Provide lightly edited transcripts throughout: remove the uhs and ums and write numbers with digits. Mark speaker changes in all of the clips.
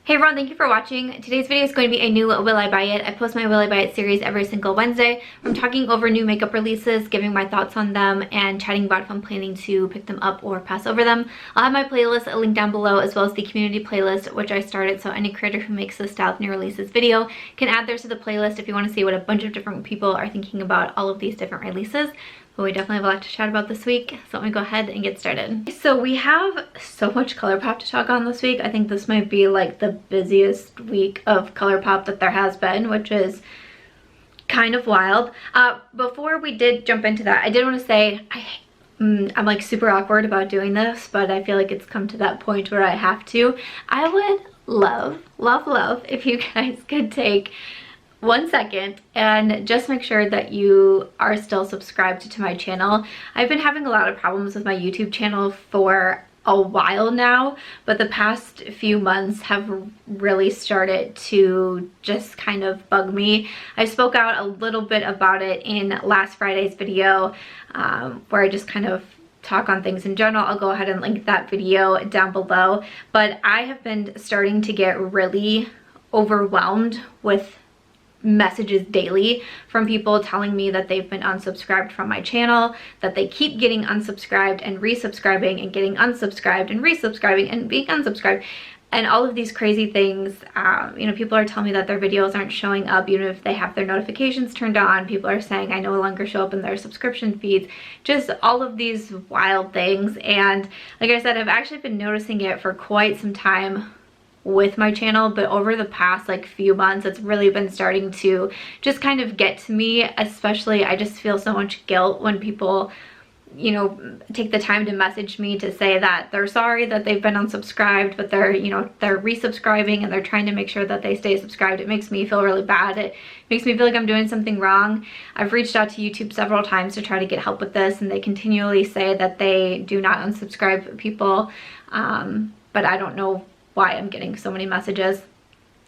Speaker 1: Hey everyone, thank you for watching. Today's video is going to be a new Will I Buy It. I post my Will I Buy It series every single Wednesday. I'm talking over new makeup releases, giving my thoughts on them, and chatting about if I'm planning to pick them up or pass over them. I'll have my playlist linked down below, as well as the community playlist, which I started, so any creator who makes this style of new releases video can add theirs to the playlist if you want to see what a bunch of different people are thinking about all of these different releases. But we definitely have a lot to chat about this week, so let me go ahead and get started. So we have so much Colourpop to talk on this week. I think this might be like the busiest week of Colourpop that there has been, which is kind of wild. Before we did jump into that, I did want to say I'm like super awkward about doing this, but I feel like it's come to that point where I have to. I would love if you guys could take 1 second and just make sure that you are still subscribed to my channel. I've been having a lot of problems with my YouTube channel for a while now, but the past few months have really started to just kind of bug me. I spoke out a little bit about it in last Friday's video, where I just kind of talk on things in general. I'll go ahead and link that video down below, but I have been starting to get really overwhelmed with messages daily from people telling me that they've been unsubscribed from my channel, that they keep getting unsubscribed and resubscribing and getting unsubscribed and resubscribing and being unsubscribed and all of these crazy things. You know, people are telling me that their videos aren't showing up even if they have their notifications turned on. People are saying I no longer show up in their subscription feeds, just all of these wild things. And like I said, I've actually been noticing it for quite some time with my channel, but over the past like few months it's really been starting to just kind of get to me. Especially I just feel so much guilt when people, you know, take the time to message me to say that they're sorry that they've been unsubscribed, but they're, you know, they're resubscribing and they're trying to make sure that they stay subscribed. It makes me feel really bad. It makes me feel like I'm doing something wrong. I've reached out to YouTube several times to try to get help with this, and they continually say that they do not unsubscribe people, but I don't know why I'm getting so many messages.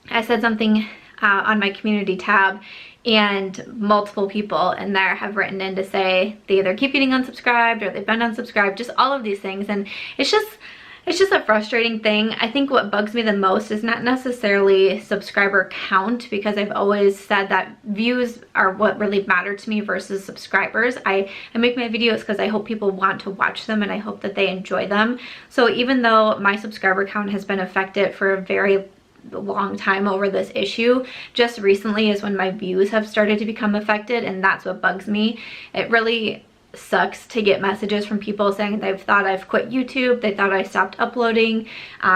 Speaker 1: I said something on my community tab, and multiple people in there have written in to say they either keep getting unsubscribed or they've been unsubscribed, just all of these things. And it's just a frustrating thing. I think what bugs me the most is not necessarily subscriber count, because I've always said that views are what really matter to me versus subscribers. I make my videos because I hope people want to watch them and I hope that they enjoy them. So even though my subscriber count has been affected for a very long time over this issue, just recently is when my views have started to become affected, and that's what bugs me. It really sucks to get messages from people saying they've thought I've quit YouTube, they thought I stopped uploading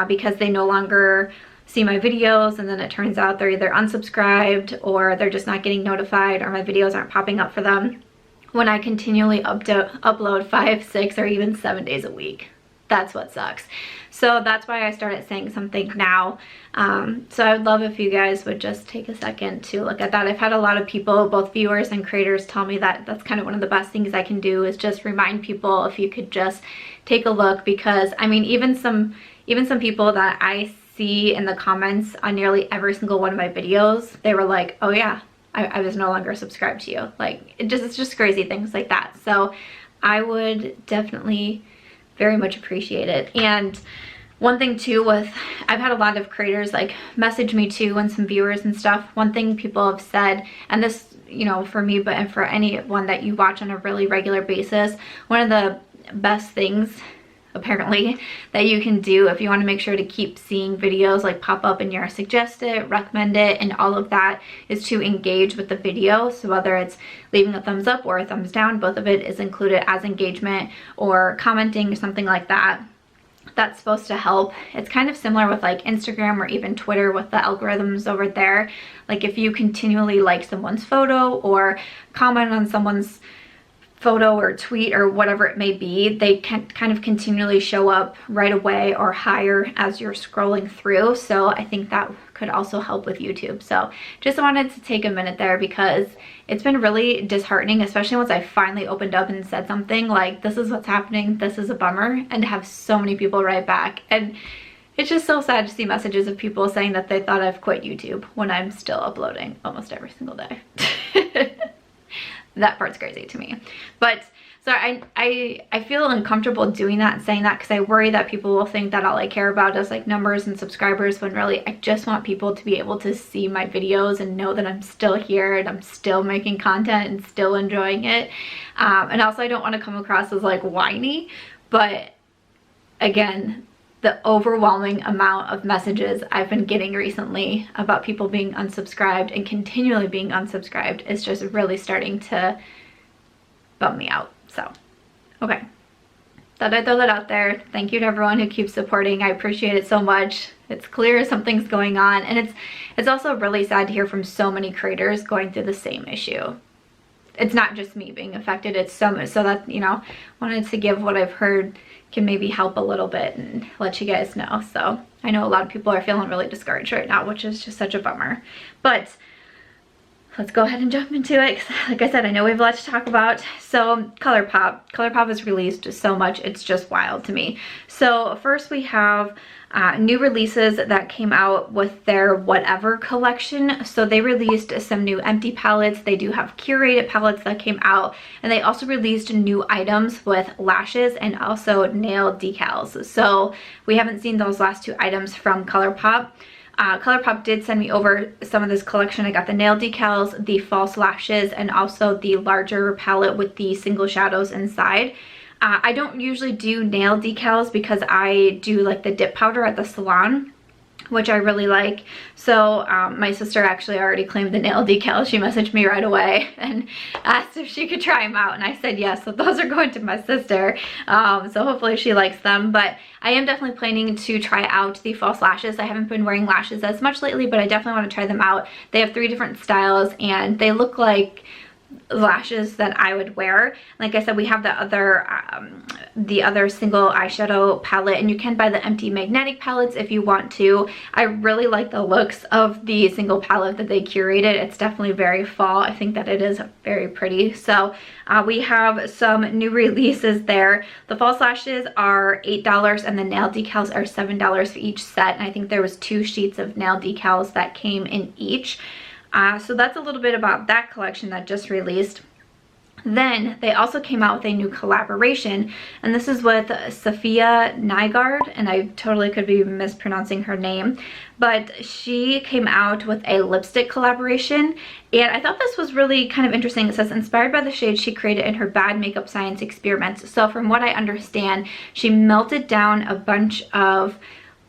Speaker 1: because they no longer see my videos, and then it turns out they're either unsubscribed or they're just not getting notified, or my videos aren't popping up for them when I continually upload 5, 6, or even 7 days a week. That's what sucks. So that's why I started saying something now. So I would love if you guys would just take a second to look at that. I've had a lot of people, both viewers and creators, tell me that that's kind of one of the best things I can do, is just remind people if you could just take a look. Because I mean, even some people that I see in the comments on nearly every single one of my videos, they were like, oh yeah, I was no longer subscribed to you. Like, it's just crazy things like that. So I would definitely very much appreciate it. And one thing too, I've had a lot of creators like message me too, and some viewers and stuff. One thing people have said, and this, you know, for me, but and for anyone that you watch on a really regular basis, one of the best things apparently that you can do if you want to make sure to keep seeing videos like pop up in your suggested, recommended, and all of that, is to engage with the video. So whether it's leaving a thumbs up or a thumbs down, both of it is included as engagement, or commenting or something like that. That's supposed to help. It's kind of similar with like Instagram or even Twitter with the algorithms over there. Like if you continually like someone's photo or comment on someone's photo or tweet or whatever it may be, they can kind of continually show up right away or higher as you're scrolling through. So I think that could also help with YouTube. So just wanted to take a minute there, because it's been really disheartening, especially once I finally opened up and said something like, this is what's happening, this is a bummer, and to have so many people write back. And it's just so sad to see messages of people saying that they thought I've quit YouTube when I'm still uploading almost every single day. That part's crazy to me. But So I feel uncomfortable doing that and saying that because I worry that people will think that all I care about is like numbers and subscribers, when really I just want people to be able to see my videos and know that I'm still here and I'm still making content and still enjoying it. And also I don't want to come across as like whiny, but again, the overwhelming amount of messages I've been getting recently about people being unsubscribed and continually being unsubscribed is just really starting to bum me out. So, okay. Thought I'd throw that out there. Thank you to everyone who keeps supporting. I appreciate it so much. It's clear something's going on, and it's also really sad to hear from so many creators going through the same issue. It's not just me being affected, it's so much, so that, you know, wanted to give what I've heard can maybe help a little bit and let you guys know. So I know a lot of people are feeling really discouraged right now, which is just such a bummer. But let's go ahead and jump into it. Like I said, I know we have a lot to talk about. So Colourpop has released so much, it's just wild to me. So first we have new releases that came out with their Whatever collection. So they released some new empty palettes. They do have curated palettes that came out, and they also released new items with lashes and also nail decals. So we haven't seen those last two items from Colourpop. Colourpop did send me over some of this collection. I got the nail decals, the false lashes, and also the larger palette with the single shadows inside. I don't usually do nail decals because I do like the dip powder at the salon, which I really like. So my sister actually already claimed the nail decals. She messaged me right away and asked if she could try them out, and I said yes. So those are going to my sister. So hopefully she likes them. But I am definitely planning to try out the false lashes. I haven't been wearing lashes as much lately, but I definitely want to try them out. They have 3 different styles, and they look like lashes that I would wear. Like I said, we have the other single eyeshadow palette, and you can buy the empty magnetic palettes if you want to. I really like the looks of the single palette that they curated. It's definitely very fall. I think that it is very pretty. So we have some new releases there. The false lashes are $8 and the nail decals are $7 for each set, and I think there was 2 sheets of nail decals that came in each. So that's a little bit about that collection that just released. Then they also came out with a new collaboration, and this is with Safiya Nygaard, and I totally could be mispronouncing her name, but she came out with a lipstick collaboration, and I thought this was really kind of interesting. It says, inspired by the shades she created in her bad makeup science experiments. So from what I understand, she melted down a bunch of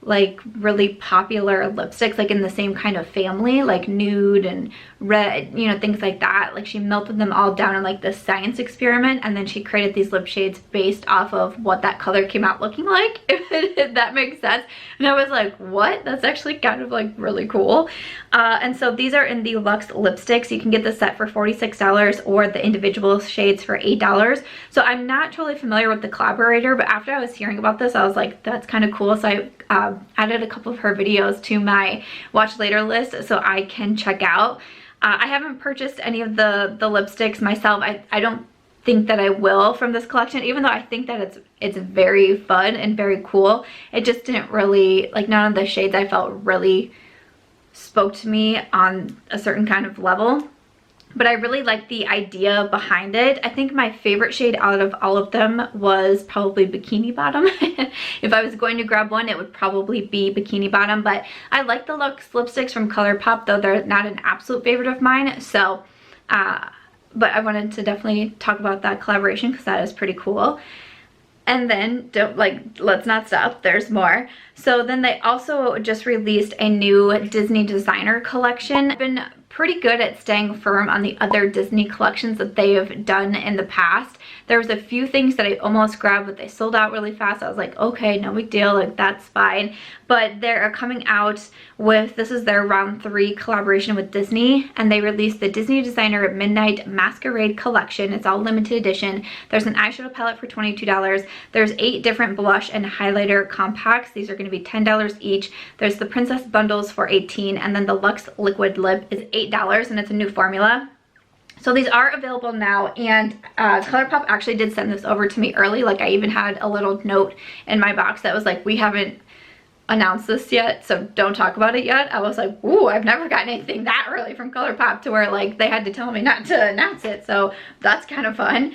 Speaker 1: like really popular lipsticks, like in the same kind of family, like nude and red, you know, things like that. Like she melted them all down in like this science experiment, and then she created these lip shades based off of what that color came out looking like, if that makes sense. And I was like, what? That's actually kind of like really cool. And so these are in the Luxe lipsticks. You can get the set for $46 or the individual shades for $8. So I'm not totally familiar with the collaborator, but after I was hearing about this, I was like, that's kind of cool. So I added a couple of her videos to my watch later list so I can check out. I haven't purchased any of the lipsticks myself. I don't think that I will from this collection, even though I think that it's very fun and very cool. It just didn't really, like, none of the shades I felt really spoke to me on a certain kind of level. But I really like the idea behind it. I think my favorite shade out of all of them was probably Bikini Bottom. If I was going to grab one, it would probably be Bikini Bottom. But I like the Luxe lipsticks from Colourpop, though they're not an absolute favorite of mine. So, but I wanted to definitely talk about that collaboration because that is pretty cool. And then, let's not stop, there's more. So then they also just released a new Disney designer collection. I've been pretty good at staying firm on the other Disney collections that they have done in the past. There was a few things that I almost grabbed, but they sold out really fast. I was like, okay, no big deal, like that's fine. But they're coming out with, this is their round 3 collaboration with Disney, and they released the Disney Designer Midnight Masquerade collection. It's all limited edition. There's an eyeshadow palette for $22. There's 8 different blush and highlighter compacts. These are going to be $10 each. There's the Princess bundles for $18, and then the Luxe liquid lip is $8, and it's a new formula. So these are available now, and Colourpop actually did send this over to me early. Like, I even had a little note in my box that was like, we haven't announced this yet, so don't talk about it yet. I was like, ooh, I've never gotten anything that early from Colourpop to where like they had to tell me not to announce it, so that's kind of fun.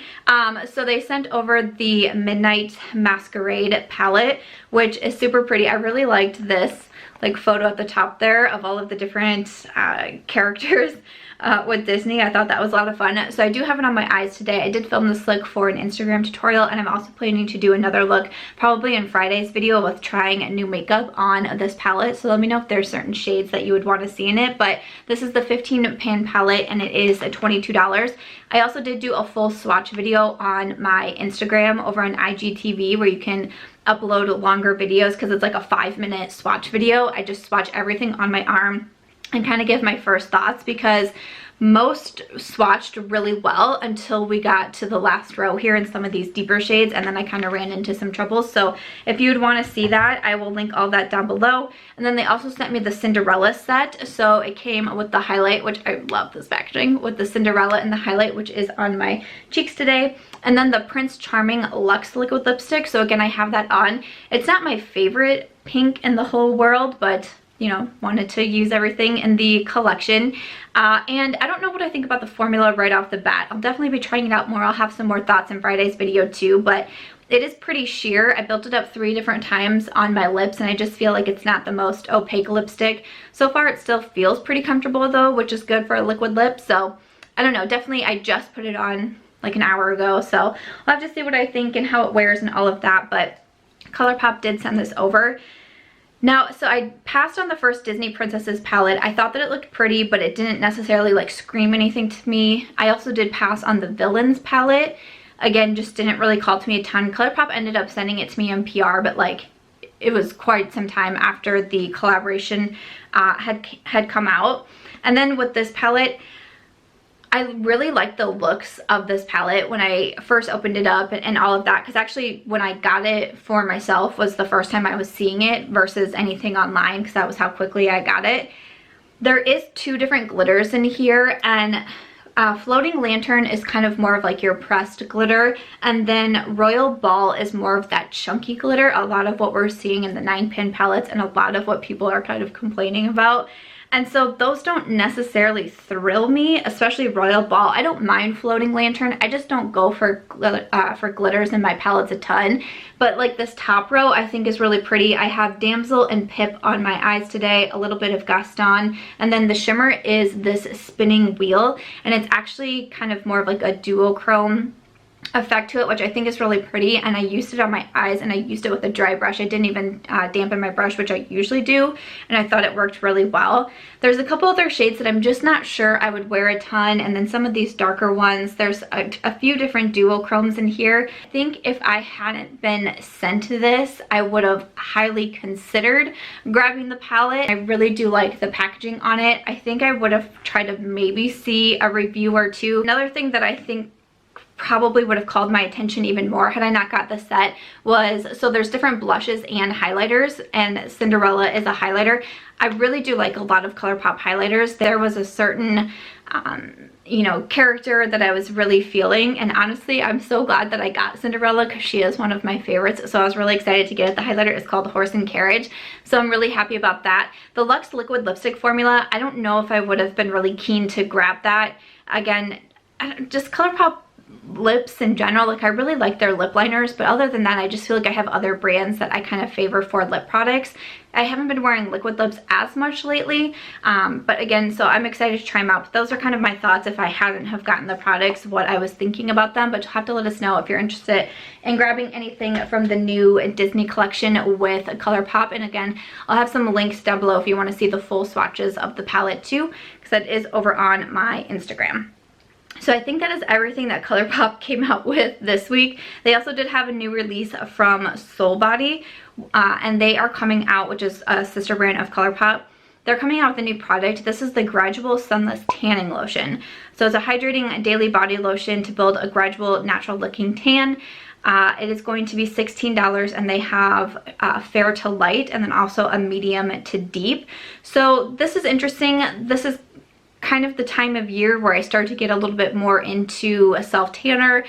Speaker 1: So they sent over the Midnight Masquerade palette, which is super pretty. I really liked this like photo at the top there of all of the different characters with Disney. I thought that was a lot of fun. So I do have it on my eyes today. I did film this look for an Instagram tutorial, and I'm also planning to do another look probably in Friday's video with trying new makeup on this palette. So let me know if there's certain shades that you would want to see in it. But this is the 15 pan palette, and it is $22. I also did do a full swatch video on my Instagram over on IGTV where you can upload longer videos because it's like a 5-minute swatch video. I just swatch everything on my arm and kind of give my first thoughts, because most swatched really well until we got to the last row here in some of these deeper shades, and then I kind of ran into some troubles. So if you'd want to see that, I will link all that down below. And then they also sent me the Cinderella set, so it came with the highlight, which I love this packaging, with the Cinderella and the highlight, which is on my cheeks today. And then the Prince Charming Luxe liquid lipstick. So again, I have that on. It's not my favorite pink in the whole world, but you know, wanted to use everything in the collection. And I don't know what I think about the formula right off the bat. I'll definitely be trying it out more. I'll have some more thoughts in Friday's video too, but it is pretty sheer. I built it up 3 different times on my lips, and I just feel like it's not the most opaque lipstick. So far it still feels pretty comfortable though, which is good for a liquid lip. So I don't know, definitely I just put it on like an hour ago, so I'll have to see what I think and how it wears and all of that. But Colourpop did send this over. Now, so I passed on the first Disney Princesses palette. I thought that it looked pretty, but it didn't necessarily like scream anything to me. I also did pass on the Villains palette. Again, just didn't really call to me a ton. Colourpop ended up sending it to me in PR, but like it was quite some time after the collaboration had come out. And then with this palette, I really like the looks of this palette when I first opened it up and all of that, because actually when I got it for myself was the first time I was seeing it versus anything online, because that was how quickly I got it. There is 2 different glitters in here, and Floating Lantern is kind of more of like your pressed glitter, and then Royal Ball is more of that chunky glitter, a lot of what we're seeing in the 9-pin palettes and a lot of what people are kind of complaining about. And so those don't necessarily thrill me, especially Royal Ball. I don't mind Floating Lantern. I just don't go for glitters in my palettes a ton. But like this top row I think is really pretty. I have Damsel and Pip on my eyes today, a little bit of Gaston. And then the shimmer is this spinning wheel. And it's actually kind of more of like a duochrome effect to it, which I think is really pretty. And I used it on my eyes, and I used it with a dry brush. I didn't even dampen my brush, which I usually do, and I thought it worked really well. There's a couple other shades that I'm just not sure I would wear a ton, and then some of these darker ones. There's a few different duochromes in here. I think if I hadn't been sent this, I would have highly considered grabbing the palette. I really do like the packaging on it. I think I would have tried to maybe see a review or two. Another thing that I think probably would have called my attention even more had I not got the set was, so there's different blushes and highlighters, and Cinderella is a highlighter. I really do like a lot of Colourpop highlighters. There was a certain you know, character that I was really feeling, and honestly I'm so glad that I got Cinderella because she is one of my favorites. So I was really excited to get it. The highlighter is called Horse and Carriage, so I'm really happy about that. The Luxe liquid lipstick formula, I don't know if I would have been really keen to grab that. Again, just Colourpop lips in general, like I really like their lip liners, but other than that I just feel like I have other brands that I kind of favor for lip products. I haven't been wearing liquid lips as much lately, but again, so I'm excited to try them out. But those are kind of my thoughts if I hadn't have gotten the products, what I was thinking about them. But you'll have to let us know if you're interested in grabbing anything from the new Disney collection with Colourpop. And again, I'll have some links down below if you want to see the full swatches of the palette too, because that is over on my Instagram. So I think that is everything that Colourpop came out with this week. They also did have a new release from Soul Body, and they are coming out, which is a sister brand of Colourpop. They're coming out with a new product. This is the Gradual Sunless Tanning Lotion. So it's a hydrating daily body lotion to build a gradual natural looking tan. It is going to be $16, and they have fair to light and then also a medium to deep. So this is interesting. This is kind of the time of year where I start to get a little bit more into a self tanner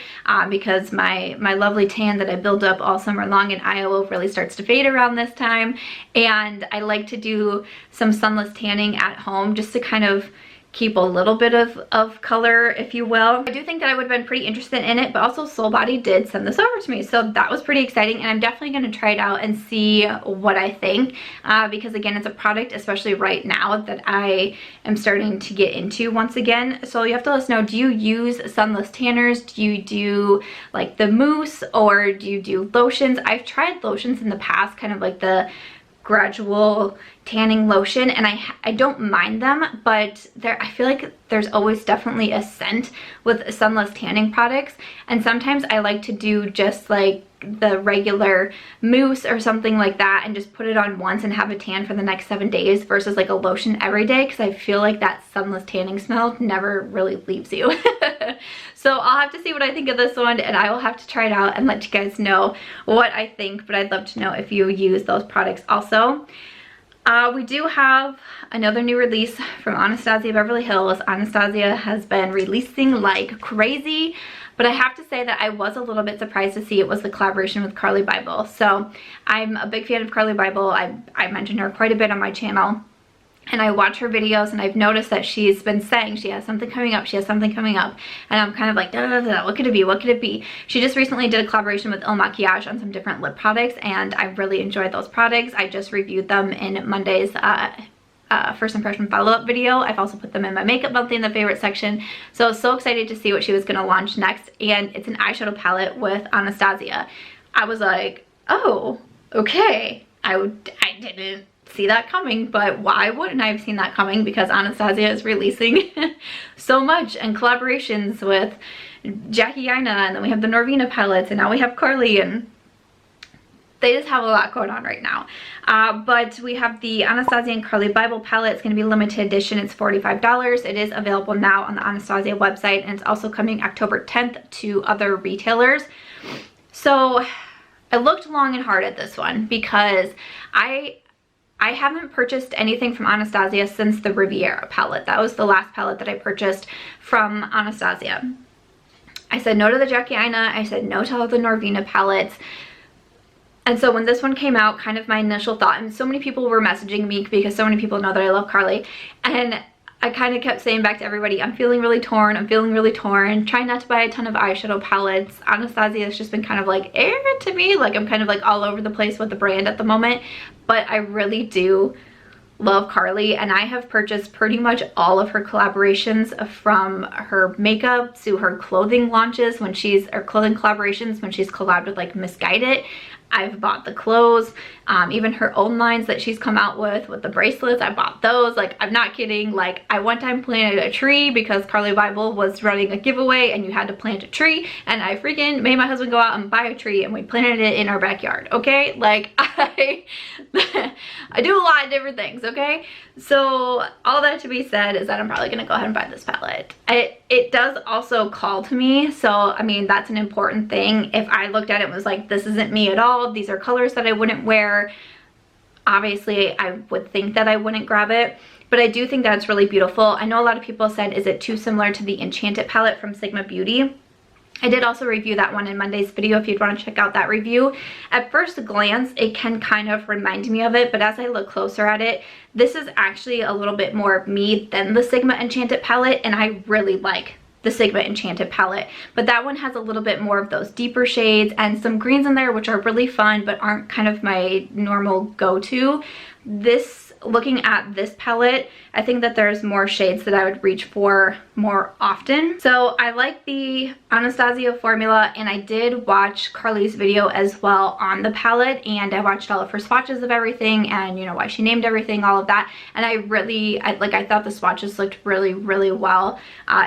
Speaker 1: because my lovely tan that I build up all summer long in Iowa really starts to fade around this time, and I like to do some sunless tanning at home just to kind of keep a little bit of color, if you will. I do think that I would have been pretty interested in it, but also Soul Body did send this over to me, so that was pretty exciting, and I'm definitely going to try it out and see what I think because again, it's a product, especially right now, that I am starting to get into once again. So you have to let us know, do you use sunless tanners? Do you do like the mousse, or do you do lotions? I've tried lotions in the past, kind of like the gradual tanning lotion, and I don't mind them, but I feel like there's always definitely a scent with sunless tanning products, and sometimes I like to do just like the regular mousse or something like that and just put it on once and have a tan for the next 7 days versus like a lotion every day, because I feel like that sunless tanning smell never really leaves you. So I'll have to see what I think of this one, and I will have to try it out and let you guys know what I think, but I'd love to know if you use those products also. We do have another new release from Anasazi Beverly Hills. Anastasia has been releasing like crazy, but I have to say that I was a little bit surprised to see it was the collaboration with Carli Bybel. So I'm a big fan of Carli Bybel. I mentioned her quite a bit on my channel, and I watch her videos, and I've noticed that she's been saying she has something coming up, she has something coming up, and I'm kind of like, da, da, da, what could it be, what could it be? She just recently did a collaboration with Il Makiage on some different lip products, and I really enjoyed those products. I just reviewed them in Monday's first impression follow-up video. I've also put them in my makeup monthly in the favorite section, so I was so excited to see what she was going to launch next, and it's an eyeshadow palette with Anastasia. I was like, oh, okay. I didn't see that coming, but why wouldn't I have seen that coming? Because Anastasia is releasing so much, and collaborations with Jackie Aina, and then we have the Norvina palettes, and now we have Carli, and they just have a lot going on right now. But we have the Anasazi and Carli Bybel palette. It's going to be limited edition. It's $45. It is available now on the Anastasia website, and it's also coming October 10th to other retailers. So I looked long and hard at this one because I haven't purchased anything from Anastasia since the Riviera palette. That was the last palette that I purchased from Anastasia. I said no to the Jackie Aina. I said no to all the Norvina palettes. And so when this one came out, kind of my initial thought, and so many people were messaging me because so many people know that I love Carli, and I kind of kept saying back to everybody, I'm feeling really torn, I'm feeling really torn. Trying not to buy a ton of eyeshadow palettes. Anastasia has just been kind of like air to me. Like I'm kind of like all over the place with the brand at the moment. But I really do love Carli, and I have purchased pretty much all of her collaborations, from her makeup to her clothing launches when she's, or clothing collaborations when she's collabed with like Misguided. I've bought the clothes, even her own lines that she's come out with the bracelets, I bought those. Like, I'm not kidding. Like, I one time planted a tree because Carli Bybel was running a giveaway and you had to plant a tree, and I freaking made my husband go out and buy a tree, and we planted it in our backyard, okay? Like, I do a lot of different things, okay? So all that to be said is that I'm probably gonna go ahead and buy this palette. It does also call to me, so I mean, that's an important thing. If I looked at it and was like, this isn't me at all, these are colors that I wouldn't wear, obviously I would think that I wouldn't grab it. But I do think that it's really beautiful. I know a lot of people said, is it too similar to the Enchanted palette from Sigma Beauty? I did also review that one in Monday's video if you'd want to check out that review. At first glance, it can kind of remind me of it, but as I look closer at it, this is actually a little bit more of me than the Sigma Enchanted palette, and I really like the Sigma Enchanted palette. But that one has a little bit more of those deeper shades and some greens in there, which are really fun but aren't kind of my normal go-to. Looking at this palette, I think that there's more shades that I would reach for more often. So I like the Anastasia formula, and I did watch Carli's video as well on the palette, and I watched all of her swatches of everything, and you know, why she named everything, all of that. And I thought the swatches looked really, really well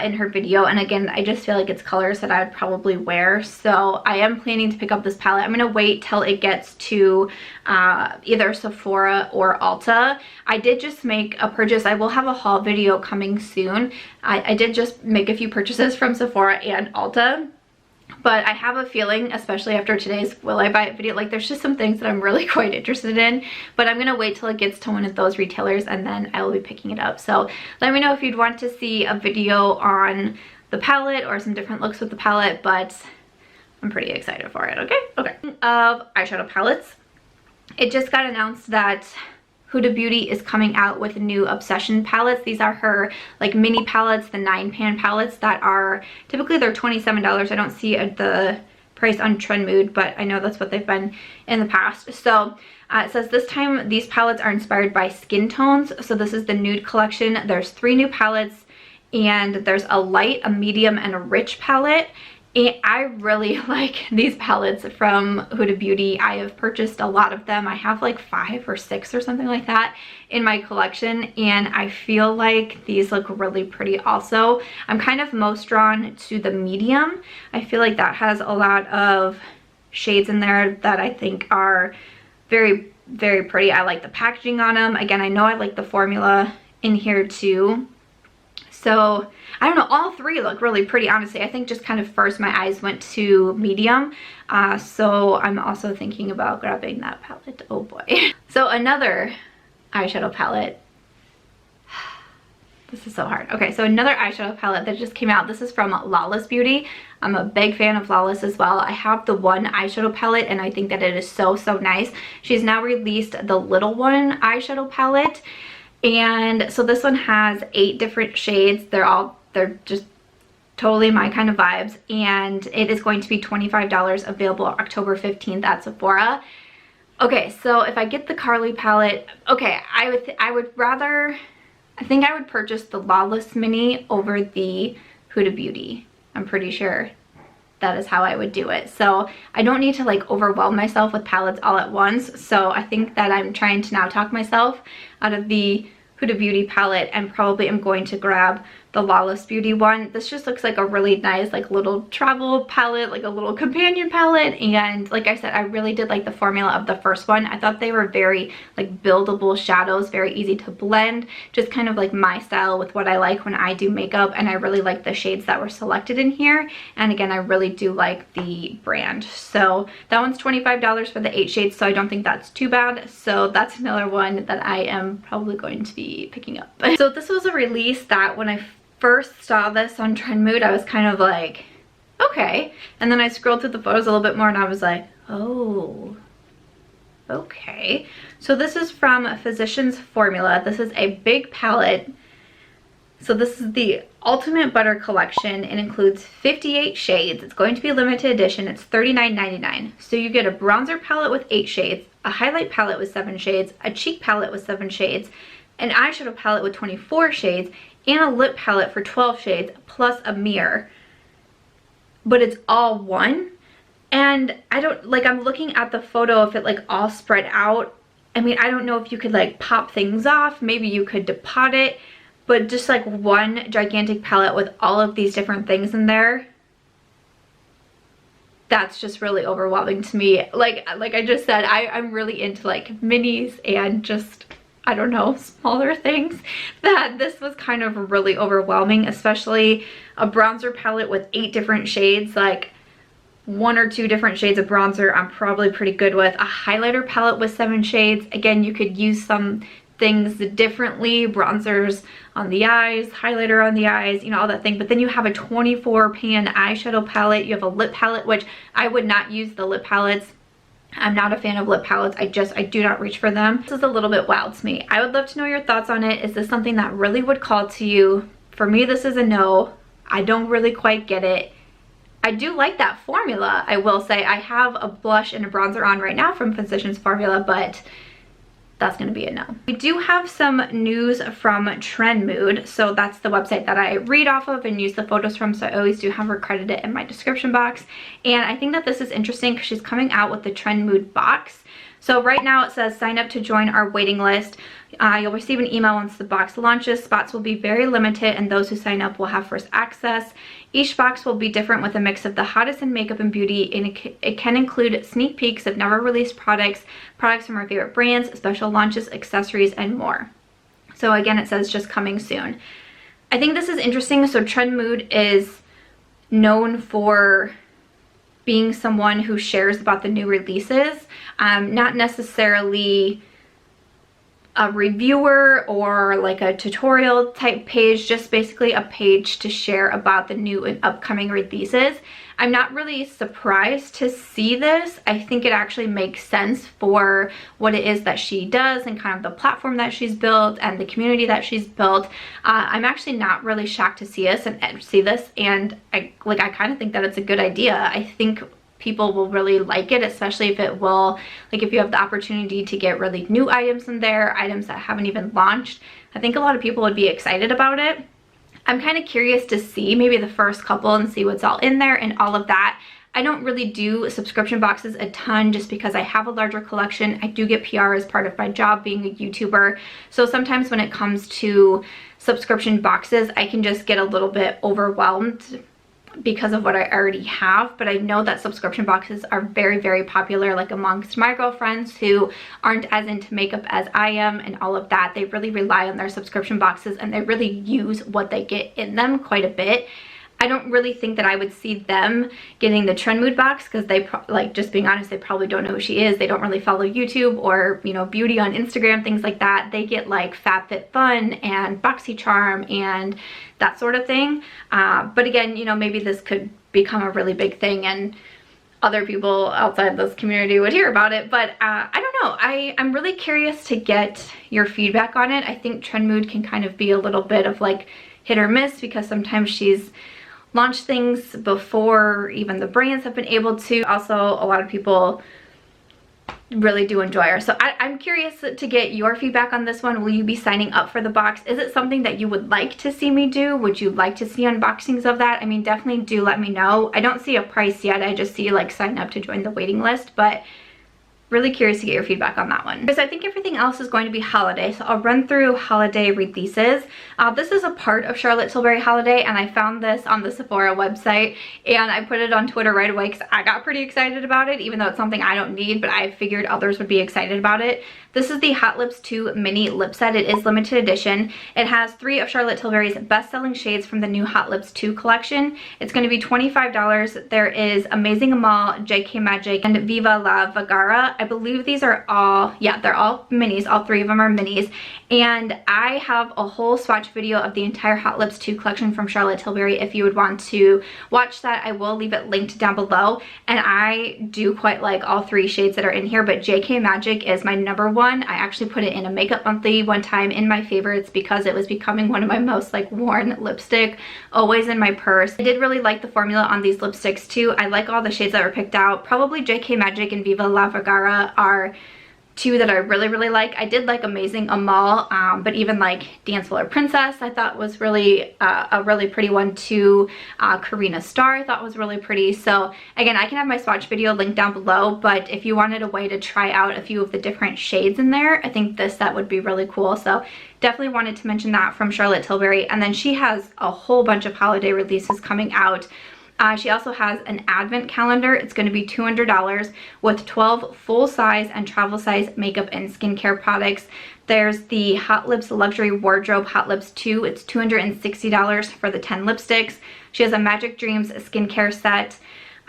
Speaker 1: in her video. And again, I just feel like it's colors that I would probably wear. So I am planning to pick up this palette. I'm gonna wait till it gets to either Sephora or Ulta. I did just make a purchase. I will have a haul video coming soon. I did just make a few purchases from Sephora and Ulta. But I have a feeling, especially after today's Will I Buy It video, like there's just some things that I'm really quite interested in. But I'm going to wait till it gets to one of those retailers and then I will be picking it up. So let me know if you'd want to see a video on the palette or some different looks with the palette. But I'm pretty excited for it, okay? Okay. Of eyeshadow palettes, it just got announced that Huda Beauty is coming out with new Obsession palettes. These are her like mini palettes, the 9-pan palettes that are, typically they're $27. I don't see the price on Trendmood, but I know that's what they've been in the past. So it says this time these palettes are inspired by skin tones. So this is the nude collection. There's 3 new palettes and there's a light, a medium, and a rich palette. And I really like these palettes from Huda Beauty. I have purchased a lot of them. I have like 5 or 6 or something like that in my collection, and I feel like these look really pretty also. I'm kind of most drawn to the medium. I feel like that has a lot of shades in there that I think are very, very pretty. I like the packaging on them. Again, I know I like the formula in here too. So I don't know, all 3 look really pretty, honestly. I think just kind of first my eyes went to medium. So I'm also thinking about grabbing that palette. Oh boy. So another eyeshadow palette. This is so hard. Okay, so another eyeshadow palette that just came out. This is from Lawless Beauty. I'm a big fan of Lawless as well. I have the one eyeshadow palette and I think that it is so, so nice. She's now released the Little One eyeshadow palette. And so this one has 8 different shades. They're just totally my kind of vibes, and it is going to be $25, available October 15th at Sephora. Okay, so if I get the Carli palette, okay, I think I would purchase the Lawless mini over the Huda Beauty. I'm pretty sure that is how I would do it. So I don't need to like overwhelm myself with palettes all at once. So I think that I'm trying to now talk myself out of the Huda Beauty palette, and probably am going to grab the Lawless Beauty one. This just looks like a really nice like little travel palette, like a little companion palette. And like I said, I really did like the formula of the first one. I thought they were very like buildable shadows, very easy to blend, just kind of like my style with what I like when I do makeup. And I really like the shades that were selected in here. And again, I really do like the brand. So that one's $25 for the 8 shades, so I don't think that's too bad. So that's another one that I am probably going to be picking up. So this was a release that when I first saw this on Trendmood, I was kind of like, okay. And then I scrolled through the photos a little bit more and I was like, oh, okay. So this is from Physicians Formula. This is a big palette. So this is the Ultimate Butter Collection. It includes 58 shades. It's going to be limited edition. It's $39.99. So you get a bronzer palette with 8 shades, a highlight palette with 7 shades, a cheek palette with 7 shades, an eyeshadow palette with 24 shades, and a lip palette for 12 shades, plus a mirror. But it's all one. And I don't, like, I'm looking at the photo of it like all spread out. I mean, I don't know if you could like pop things off. Maybe you could depot it. But just like one gigantic palette with all of these different things in there, that's just really overwhelming to me. Like I just said, I'm really into like minis and just, I don't know, smaller things, that this was kind of really overwhelming, especially a bronzer palette with 8 different shades. Like 1 or 2 different shades of bronzer I'm probably pretty good with. A highlighter palette with 7 shades. Again, you could use some things differently, bronzers on the eyes, highlighter on the eyes, you know, all that thing. But then you have a 24-pan eyeshadow palette. You have a lip palette, which I would not use the lip palettes. I'm not a fan of lip palettes. I do not reach for them. This is a little bit wild to me. I would love to know your thoughts on it. Is this something that really would call to you? For me, this is a no. I don't really quite get it. I do like that formula, I will say. I have a blush and a bronzer on right now from Physicians Formula, but that's going to be a no. We do have some news from Trendmood. So that's the website that I read off of and use the photos from. So I always do have her credited in my description box. And I think that this is interesting because she's coming out with the Trendmood box. So right now it says sign up to join our waiting list. You'll receive an email once the box launches. Spots will be very limited and those who sign up will have first access. Each box will be different with a mix of the hottest in makeup and beauty, and it can include sneak peeks of never released products from our favorite brands, special launches, accessories, and more. So again, it says just coming soon. I think this is interesting. So Trendmood is known for being someone who shares about the new releases, not necessarily a reviewer or like a tutorial type page, just basically a page to share about the new and upcoming releases. I'm not really surprised to see this. I think it actually makes sense for what it is that she does and kind of the platform that she's built and the community that she's built. I'm actually not really shocked to see this, and I kind of think that it's a good idea. I think people will really like it, especially if it will, like, if you have the opportunity to get really new items in there, items that haven't even launched. I think a lot of people would be excited about it. I'm kind of curious to see maybe the first couple and see what's all in there and all of that. I don't really do subscription boxes a ton just because I have a larger collection. I do get PR as part of my job being a YouTuber. So sometimes when it comes to subscription boxes, I can just get a little bit overwhelmed because of what I already have. But I know that subscription boxes are very, very popular, like amongst my girlfriends who aren't as into makeup as I am and all of that. They really rely on their subscription boxes and they really use what they get in them quite a bit. I don't really think that I would see them getting the Trend Mood box because they, like, just being honest, they probably don't know who she is. They don't really follow YouTube or, you know, beauty on Instagram, things like that. They get like FabFitFun and BoxyCharm and that sort of thing. But again, you know, maybe this could become a really big thing and other people outside this community would hear about it. But I don't know. I'm really curious to get your feedback on it. I think Trend Mood can kind of be a little bit of like hit or miss because sometimes she's launched things before even the brands have been able to. Also, a lot of people really do enjoy her. So I'm curious to get your feedback on this one. Will you be signing up for the box? Is it something that you would like to see me do? Would you like to see unboxings of that? I mean, definitely do let me know. I don't see a price yet. I just see like sign up to join the waiting list, but really curious to get your feedback on that one. Because I think everything else is going to be holiday, so I'll run through holiday releases. This is a part of Charlotte Tilbury Holiday, and I found this on the Sephora website, and I put it on Twitter right away because I got pretty excited about it, even though it's something I don't need, but I figured others would be excited about it. This is the Hot Lips 2 mini lip set. It is limited edition. It has 3 of Charlotte Tilbury's best-selling shades from the new Hot Lips 2 collection. It's going to be $25. There is Amazing Amal, JK Magic, and Viva La Vagara. I believe these are all, yeah, they're all minis. All 3 of them are minis. And I have a whole swatch video of the entire Hot Lips 2 collection from Charlotte Tilbury. If you would want to watch that, I will leave it linked down below. And I do quite like all 3 shades that are in here, but JK Magic is my number 1. I actually put it in a Makeup Monthly one time in my favorites because it was becoming one of my most like worn lipstick, always in my purse. I did really like the formula on these lipsticks too. I like all the shades that were picked out. Probably JK Magic and Viva La Vagara are 2 that I really, really like. I did like Amazing Amal, but even like Dance Floor Princess I thought was really a really pretty one too. Karina Star I thought was really pretty. So again, I can have my swatch video linked down below, but if you wanted a way to try out a few of the different shades in there, I think that would be really cool. So definitely wanted to mention that from Charlotte Tilbury. And then she has a whole bunch of holiday releases coming out. She also has an advent calendar. It's going to be $200 with 12 full-size and travel-size makeup and skincare products. There's the Hot Lips Luxury Wardrobe Hot Lips 2. It's $260 for the 10 lipsticks. She has a Magic Dreams skincare set.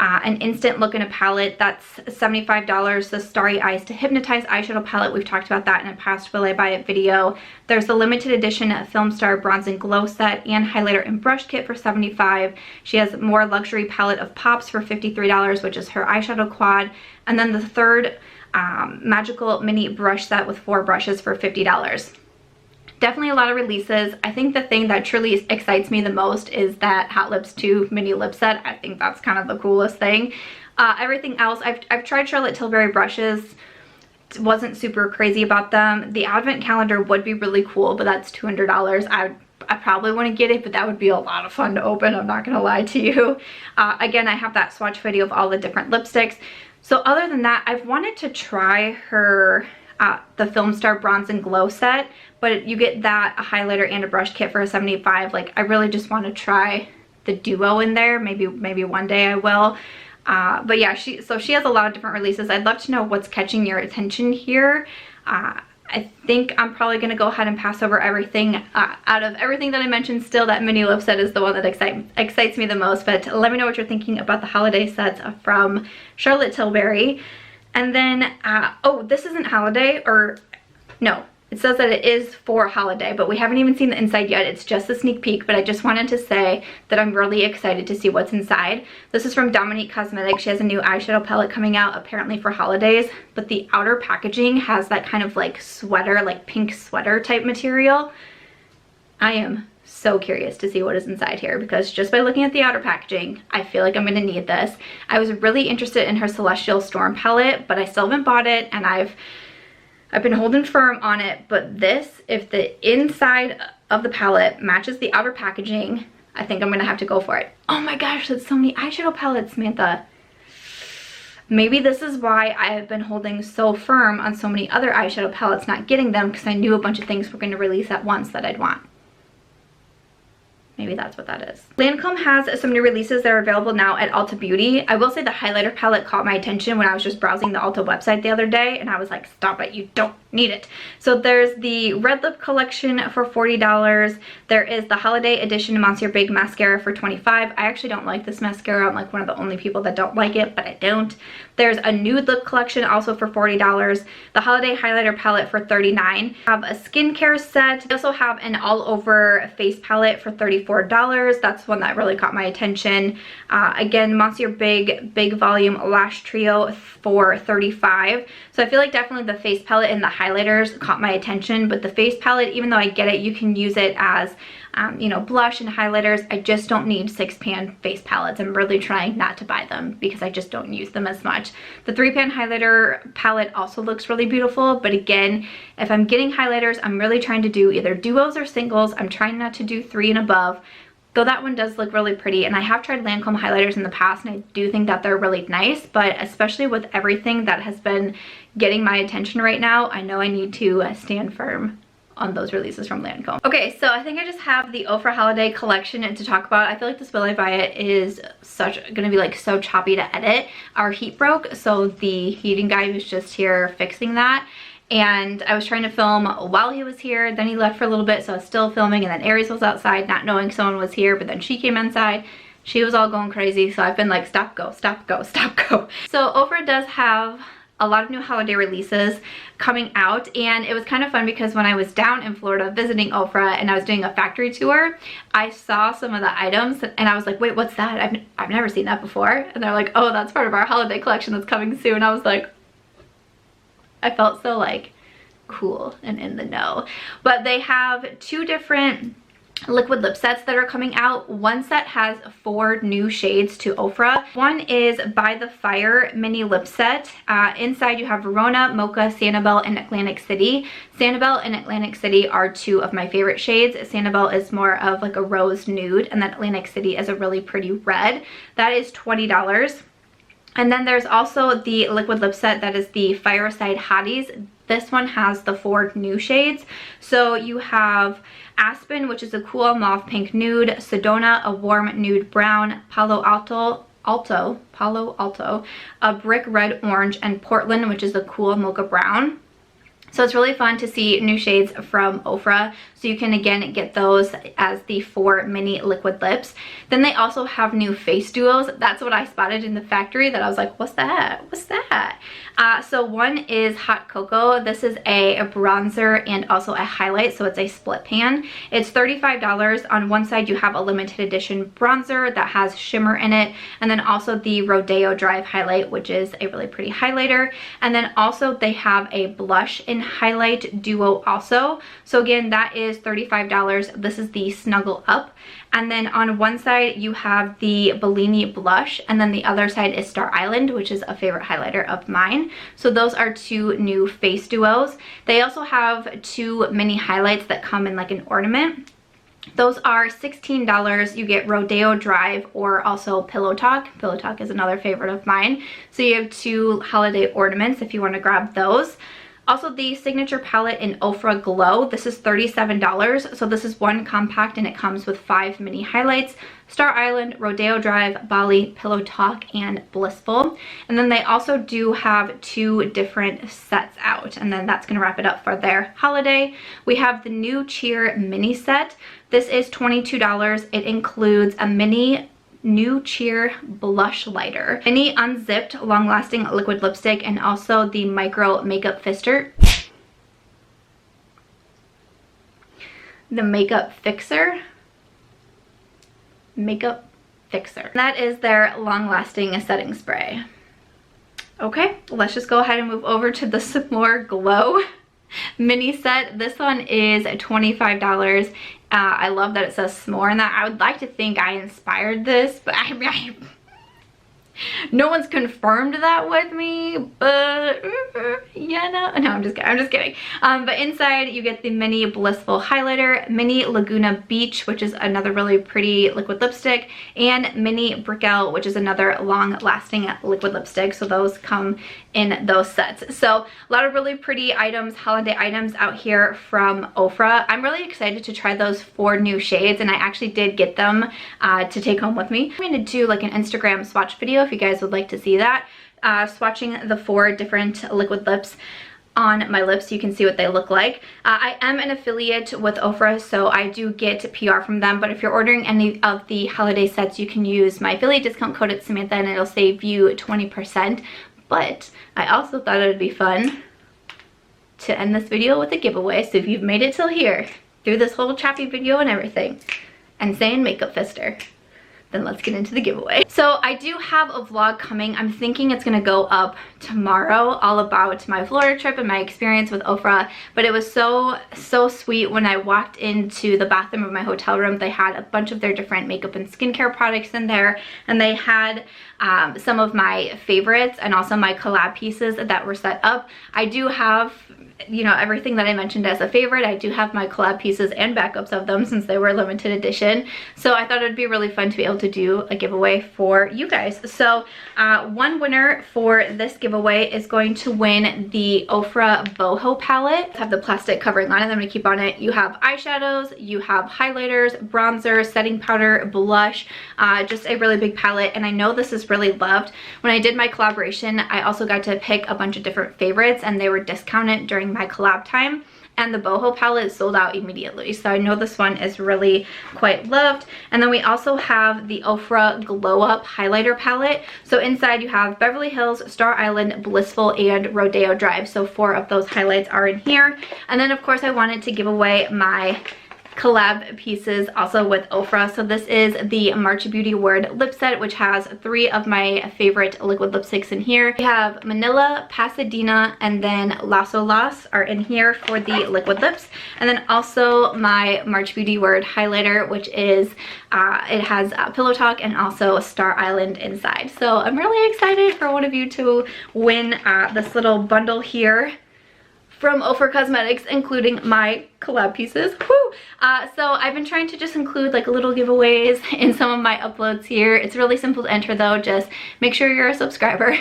Speaker 1: An Instant Look in a palette, that's $75. The Starry Eyes to Hypnotize eyeshadow palette, we've talked about that in a past Will I Buy It video. There's the limited edition Film Star Bronze and Glow set and highlighter and brush kit for $75. She has more luxury palette of pops for $53, which is her eyeshadow quad. And then the third magical mini brush set with 4 brushes for $50. Definitely a lot of releases. I think the thing that truly excites me the most is that Hot Lips 2 mini lip set. I think that's kind of the coolest thing. Everything else, I've tried Charlotte Tilbury brushes. Wasn't super crazy about them. The advent calendar would be really cool, but that's $200. I probably want to get it, but that would be a lot of fun to open. I'm not going to lie to you. Again, I have that swatch video of all the different lipsticks. So other than that, I've wanted to try her the Film Star Bronze and Glow set, but you get that, a highlighter and a brush kit for $75. Like, I really just want to try the duo in there. Maybe one day I will. But yeah, she has a lot of different releases. I'd love to know what's catching your attention here. I think I'm probably going to go ahead and pass over everything. Out of everything that I mentioned, still that mini lip set is the one that excites me the most. But let me know what you're thinking about the holiday sets from Charlotte Tilbury. And then, oh, this isn't holiday, or no. It says that it is for holiday, but we haven't even seen the inside yet. It's just a sneak peek, but I just wanted to say that I'm really excited to see what's inside. This is from Dominique Cosmetic. She has a new eyeshadow palette coming out apparently for holidays, but the outer packaging has that kind of like sweater, like pink sweater type material. I am so curious to see what is inside here, because just by looking at the outer packaging, I feel like I'm going to need this. I was really interested in her Celestial Storm palette, but I still haven't bought it, and I've been holding firm on it. But this, if the inside of the palette matches the outer packaging, I think I'm gonna have to go for it. Oh my gosh, that's so many eyeshadow palettes, Samantha. Maybe this is why I have been holding so firm on so many other eyeshadow palettes, not getting them, because I knew a bunch of things were going to release at once that I'd want. Maybe that's what that is. Lancome has some new releases that are available now at Ulta Beauty. I will say the highlighter palette caught my attention when I was just browsing the Ulta website the other day, and I was like, stop it, you don't need it. So there's the Red Lip collection for $40. There is the Holiday Edition Monsieur Big Mascara for $25. I actually don't like this mascara. I'm like one of the only people that don't like it, but I don't. There's a nude lip collection also for $40. The Holiday Highlighter palette for $39. I have a skincare set. I also have an all over face palette for $34. That's one that really caught my attention. Again, Monsieur Big Volume Lash Trio for $35. So I feel like definitely the face palette and the highlighters caught my attention, but the face palette, even though I get it, you can use it as you know, blush and highlighters. I just don't need 6-pan face palettes. I'm really trying not to buy them because I just don't use them as much. The 3-pan highlighter palette also looks really beautiful, but again, if I'm getting highlighters, I'm really trying to do either duos or singles. I'm trying not to do 3 and above. Though that one does look really pretty, and I have tried Lancome highlighters in the past, and I do think that they're really nice, but especially with everything that has been getting my attention right now, I know I need to stand firm on those releases from Lancome. Okay, so I think I just have the OFRA holiday collection to talk about. I feel like this Will I Buy It is gonna be like so choppy to edit. Our heat broke, so the heating guy was just here fixing that. And I was trying to film while he was here, then he left for a little bit, so I was still filming, and then Aries was outside not knowing someone was here, but then she came inside. She was all going crazy, so I've been like, stop, go, stop, go, stop, go. So OFRA does have a lot of new holiday releases coming out, and it was kind of fun because when I was down in Florida visiting OFRA and I was doing a factory tour, I saw some of the items and I was like, wait, what's that? I've never seen that before. And they're like, oh, that's part of our holiday collection that's coming soon. I was like, I felt so like cool and in the know. But they have 2 different liquid lip sets that are coming out. One set has 4 new shades to OFRA. One is By the Fire mini lip set. Inside you have Verona, Mocha, Sanibel, and Atlantic City. Sanibel and Atlantic City are 2 of my favorite shades. Sanibel is more of like a rose nude, and then Atlantic City is a really pretty red. That is $20. And then there's also the liquid lip set that is the Fireside Hotties. This one has the 4 new shades. So you have Aspen, which is a cool mauve pink nude, Sedona, a warm nude brown, Palo Alto, a brick red orange, and Portland, which is a cool mocha brown. So it's really fun to see new shades from OFRA. So you can again get those as the 4 mini liquid lips. Then they also have new face duos. That's what I spotted in the factory that I was like, what's that? What's that? So one is Hot Cocoa. This is a bronzer and also a highlight. So it's a split pan. It's $35. On one side you have a limited edition bronzer that has shimmer in it. And then also the Rodeo Drive highlight, which is a really pretty highlighter. And then also they have a blush and highlight duo also. So again, that is $35. This is the Snuggle Up. And then on one side you have the Bellini blush, and then the other side is Star Island, which is a favorite highlighter of mine. So those are 2 new face duos. They also have 2 mini highlights that come in like an ornament. Those are $16. You get Rodeo Drive or also Pillow Talk. Pillow Talk is another favorite of mine. So you have 2 holiday ornaments if you want to grab those. Also, the signature palette in OFRA Glow, this is $37. So this is one compact and it comes with 5 mini highlights: Star Island, Rodeo Drive, Bali, Pillow Talk, and Blissful. And then they also do have 2 different sets out, and then that's gonna wrap it up for their holiday. We have the new Cheer mini set. This is $22. It includes a mini new Cheer blush lighter, mini unzipped long-lasting liquid lipstick, and also the micro makeup fister. The makeup fixer. Makeup fixer. That is their long-lasting setting spray. Okay, let's just go ahead and move over to the S'more Glow mini set. This one is $25. I love that it says s'more and that. I would like to think I inspired this, but no one's confirmed that with me, but yeah, no, I'm just kidding. But inside you get the mini Blissful highlighter, mini Laguna Beach, which is another really pretty liquid lipstick, and mini Brickell, which is another long-lasting liquid lipstick. So those come in those sets. So a lot of really pretty items, holiday items out here from OFRA. I'm really excited to try those 4 new shades, and I actually did get them to take home with me. I'm going to do like an Instagram swatch video if you guys would like to see that, swatching the 4 different liquid lips on my lips so you can see what they look like. I am an affiliate with OFRA, so I do get PR from them, but if you're ordering any of the holiday sets, you can use my affiliate discount code at Samantha and it'll save you 20%. But I also thought it would be fun to end this video with a giveaway. So if you've made it till here, through this whole choppy video and everything, and saying makeup fister, then let's get into the giveaway. So I do have a vlog coming. I'm thinking it's gonna go up tomorrow, all about my Florida trip and my experience with OFRA. But it was so sweet when I walked into the bathroom of my hotel room. They had a bunch of their different makeup and skincare products in there, and they had some of my favorites and also my collab pieces that were set up. I do have, you know, everything that I mentioned as a favorite. I do have my collab pieces and backups of them since they were limited edition. So I thought it would be really fun to be able to do a giveaway for you guys. So one winner for this giveaway is going to win the OFRA Boho palette. I have the plastic covering on it that I'm going to keep on it. You have eyeshadows, you have highlighters, bronzer, setting powder, blush, just a really big palette. And I know this is really loved. When I did my collaboration, I also got to pick a bunch of different favorites and they were discounted during my collab time, and the boho palette sold out immediately, so I know this one is really quite loved. And then we also have the OFRA Glow Up highlighter palette. So inside you have Beverly Hills, Star Island, Blissful, and Rodeo Drive. So 4 of those highlights are in here. And then of course I wanted to give away my collab pieces also with OFRA. So this is the March Beauty Word lip set, which has 3 of my favorite liquid lipsticks in here. We have Manila, Pasadena, and then Lasso Loss are in here for the liquid lips. And then also my March Beauty Word highlighter, which is, it has Pillow Talk and also Star Island inside. So I'm really excited for one of you to win this little bundle here from OFRA Cosmetics, including my collab pieces. Woo! So I've been trying to just include like little giveaways in some of my uploads here. It's really simple to enter though. Just make sure you're a subscriber.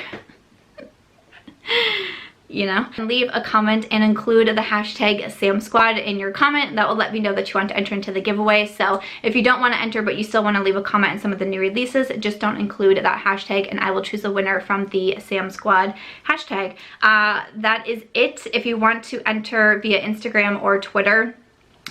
Speaker 1: You know, and leave a comment and include the hashtag SamSquad in your comment. That will let me know that you want to enter into the giveaway. So if you don't want to enter but you still want to leave a comment on some of the new releases, just don't include that hashtag and I will choose a winner from the SamSquad hashtag. That is it. If you want to enter via Instagram or Twitter,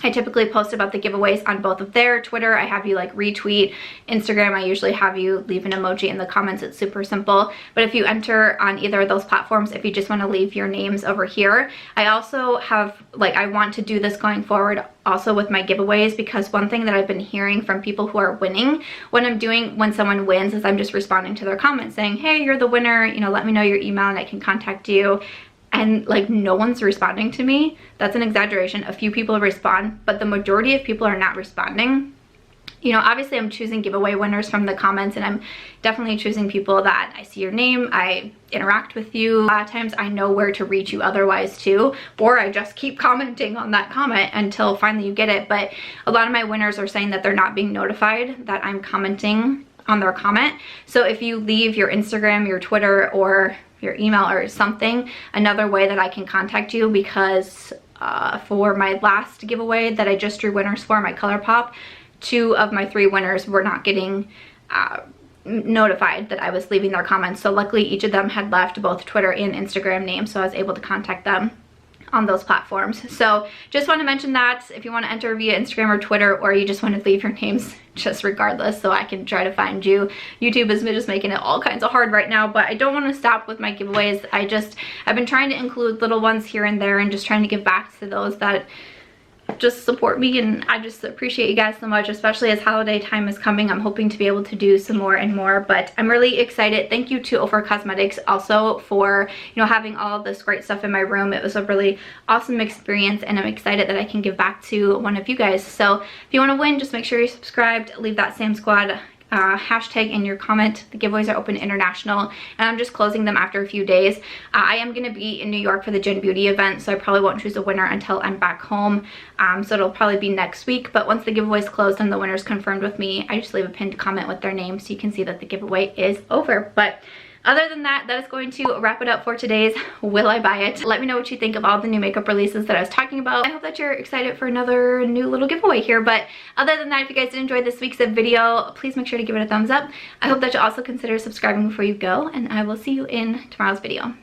Speaker 1: I typically post about the giveaways on both of their Twitter. I have you like retweet. Instagram, I usually have you leave an emoji in the comments. It's super simple. But if you enter on either of those platforms, if you just want to leave your names over here, I also have, like, I want to do this going forward also with my giveaways, because one thing that I've been hearing from people who are winning, when someone wins, is I'm just responding to their comments saying, hey, you're the winner, you know, let me know your email and I can contact you. And like no one's responding to me. That's an exaggeration. A few people respond, but the majority of people are not responding. You know, obviously I'm choosing giveaway winners from the comments, and I'm definitely choosing people that I see your name, I interact with you. A lot of times I know where to reach you otherwise too, or I just keep commenting on that comment until finally you get it. But a lot of my winners are saying that they're not being notified that I'm commenting on their comment. So if you leave your Instagram, your Twitter, or your email or something, another way that I can contact you, because for my last giveaway that I just drew winners for, my Colourpop, 2 of my 3 winners were not getting notified that I was leaving their comments. So luckily each of them had left both Twitter and Instagram names, so I was able to contact them on those platforms. So just want to mention that if you want to enter via Instagram or Twitter, or you just want to leave your names just regardless so I can try to find you. YouTube is just making it all kinds of hard right now, but I don't want to stop with my giveaways. I've been trying to include little ones here and there and just trying to give back to those that just support me, and I just appreciate you guys so much, especially as holiday time is coming. I'm hoping to be able to do some more and more, but I'm really excited. Thank you to OFRA Cosmetics also for, you know, having all of this great stuff in my room. It was a really awesome experience, and I'm excited that I can give back to one of you guys. So if you want to win, just make sure you're subscribed, leave that Sam Squad hashtag in your comment. The giveaways are open international, and I'm just closing them after a few days. I am going to be in New York for the Gen Beauty event, so I probably won't choose a winner until I'm back home. So it'll probably be next week, but once the giveaway is closed and the winner's confirmed with me, I just leave a pinned comment with their name so you can see that the giveaway is over. But other than that, that is going to wrap it up for today's Will I Buy It. Let me know what you think of all the new makeup releases that I was talking about. I hope that you're excited for another new little giveaway here. But other than that, if you guys did enjoy this week's video, please make sure to give it a thumbs up. I hope that you also consider subscribing before you go, and I will see you in tomorrow's video.